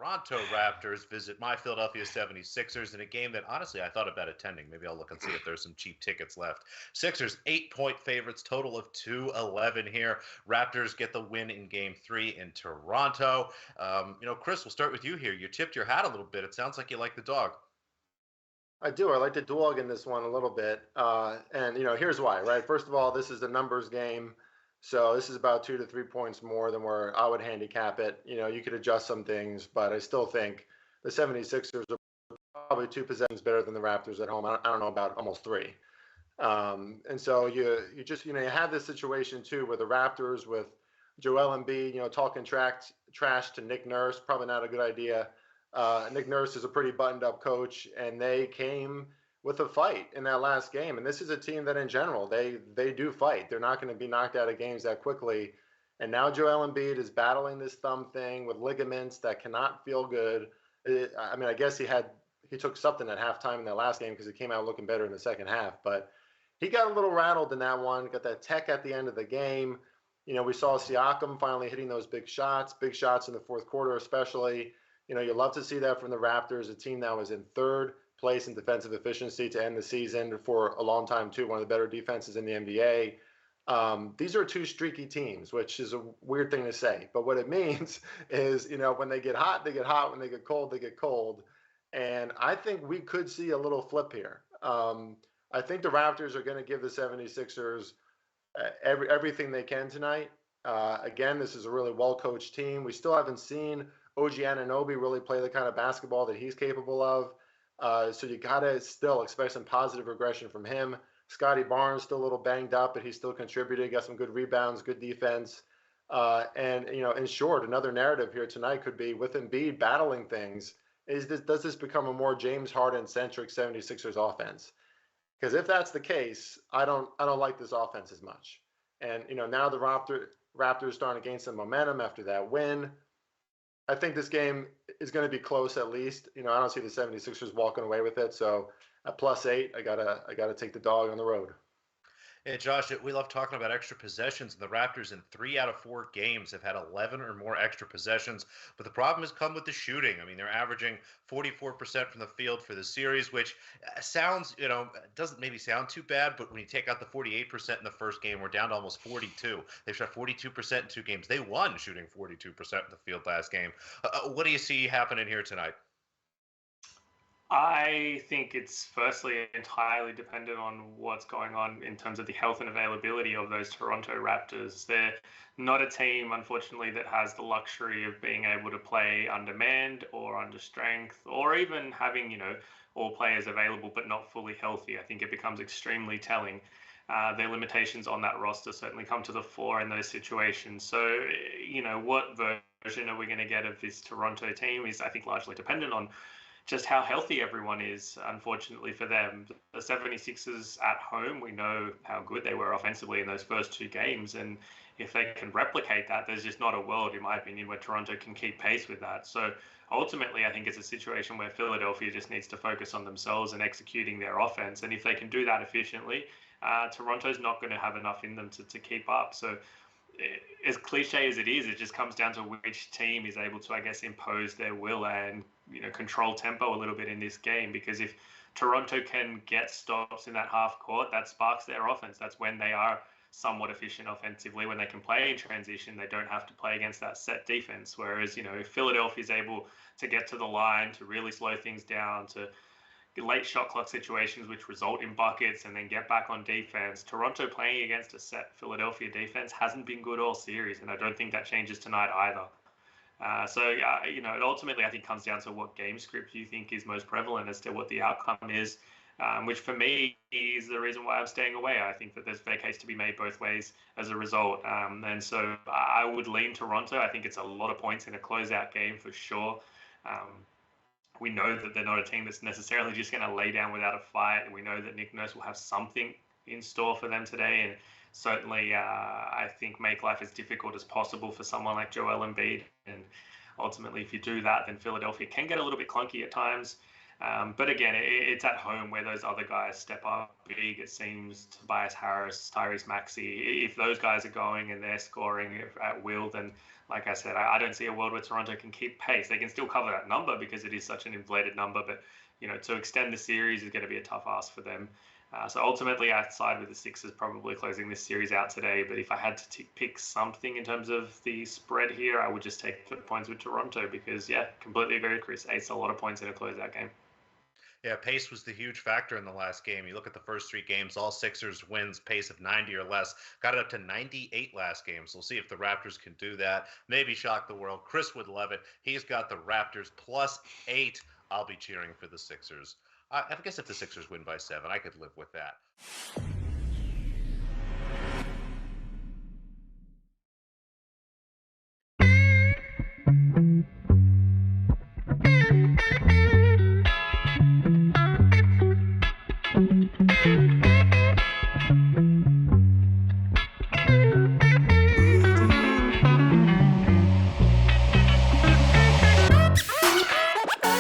Toronto Raptors visit my Philadelphia 76ers in a game that honestly I thought about attending. Maybe I'll look and see if there's some cheap tickets left. Sixers 8-point favorites, total of 211 here. Raptors get the win in game 3 in Toronto. Chris, we'll start with you here. You tipped your hat a little bit. It sounds like you like the dog. I do. I like the dog in this one a little bit. And here's why, right? First of all, this is a numbers game. So this is about 2 to 3 points more than where I would handicap it. You could adjust some things, but I still think the 76ers are probably 2 possessions better than the Raptors at home. I don't know about almost 3. And so you just, you have this situation too where the Raptors with Joel Embiid, talking trash to Nick Nurse, probably not a good idea. Nick Nurse is a pretty buttoned up coach, and they came with a fight in that last game. And this is a team that in general, they do fight. They're not going to be knocked out of games that quickly. And now Joel Embiid is battling this thumb thing with ligaments that cannot feel good. I guess he took something at halftime in that last game because he came out looking better in the second half. But he got a little rattled in that one, got that tech at the end of the game. We saw Siakam finally hitting those big shots in the fourth quarter especially. You love to see that from the Raptors, a team that was in third place in defensive efficiency to end the season for a long time too, one of the better defenses in the NBA. These are 2 streaky teams, which is a weird thing to say. But what it means is, when they get hot, they get hot. When they get cold, they get cold. And I think we could see a little flip here. I think the Raptors are going to give the 76ers everything they can tonight. Again, this is a really well-coached team. We still haven't seen OG Anunoby really play the kind of basketball that he's capable of. So you got to still expect some positive regression from him. Scotty Barnes still a little banged up, but he still contributed, got some good rebounds, good defense. And in short, another narrative here tonight could be with Embiid battling things, does this become a more James Harden-centric 76ers offense? Because if that's the case, I don't like this offense as much. And now the Raptors starting to gain some momentum after that win. I think this game is going to be close at least. I don't see the 76ers walking away with it. So at +8, I gotta take the dog on the road. Hey, Josh, we love talking about extra possessions, and the Raptors in 3 out of 4 games have had 11 or more extra possessions. But the problem has come with the shooting. I mean, they're averaging 44% from the field for the series, which sounds, doesn't maybe sound too bad, but when you take out the 48% in the first game, we're down to almost 42. They've shot 42% in 2 games. They won shooting 42% in the field last game. What do you see happening here tonight? I think it's firstly entirely dependent on what's going on in terms of the health and availability of those Toronto Raptors. They're not a team, unfortunately, that has the luxury of being able to play under manned or under strength, or even having, all players available but not fully healthy. I think it becomes extremely telling. Their limitations on that roster certainly come to the fore in those situations. So, what version are we going to get of this Toronto team is, I think, largely dependent on just how healthy everyone is, unfortunately for them. The 76ers at home, we know how good they were offensively in those first 2 games. And if they can replicate that, there's just not a world, in my opinion, where Toronto can keep pace with that. So ultimately, I think it's a situation where Philadelphia just needs to focus on themselves and executing their offense. And if they can do that efficiently, Toronto's not going to have enough in them to keep up. So as cliche as it is, it just comes down to which team is able to, I guess, impose their will and, control tempo a little bit in this game. Because if Toronto can get stops in that half court, that sparks their offense. That's when they are somewhat efficient offensively. When they can play in transition, they don't have to play against that set defense. Whereas, if Philadelphia is able to get to the line, to really slow things down, to late shot clock situations which result in buckets and then get back on defense. Toronto playing against a set Philadelphia defense hasn't been good all series, and I don't think that changes tonight either. It ultimately, I think, comes down to what game script you think is most prevalent as to what the outcome is, which for me is the reason why I'm staying away. I think that there's fair case to be made both ways as a result. And so I would lean Toronto. I think it's a lot of points in a closeout game for sure. We know that they're not a team that's necessarily just going to lay down without a fight. We know that Nick Nurse will have something in store for them today, and certainly I think make life as difficult as possible for someone like Joel Embiid. And ultimately, if you do that, then Philadelphia can get a little bit clunky at times. But again, it's at home where those other guys step up big. It seems Tobias Harris, Tyrese Maxey, if those guys are going and they're scoring at will, then like I said, I don't see a world where Toronto can keep pace. They can still cover that number because it is such an inflated number, but to extend the series is going to be a tough ask for them. So ultimately, I side with the Sixers probably closing this series out today. But if I had to pick something in terms of the spread here, I would just take the points with Toronto because, yeah, completely agree with Chris. 8's a lot of points in a closeout game. Yeah, pace was the huge factor in the last game. You look at the first 3 games, all Sixers wins pace of 90 or less. Got it up to 98 last game. So we'll see if the Raptors can do that. Maybe shock the world. Chris would love it. He's got the Raptors +8. I'll be cheering for the Sixers. I guess if the Sixers win by 7, I could live with that.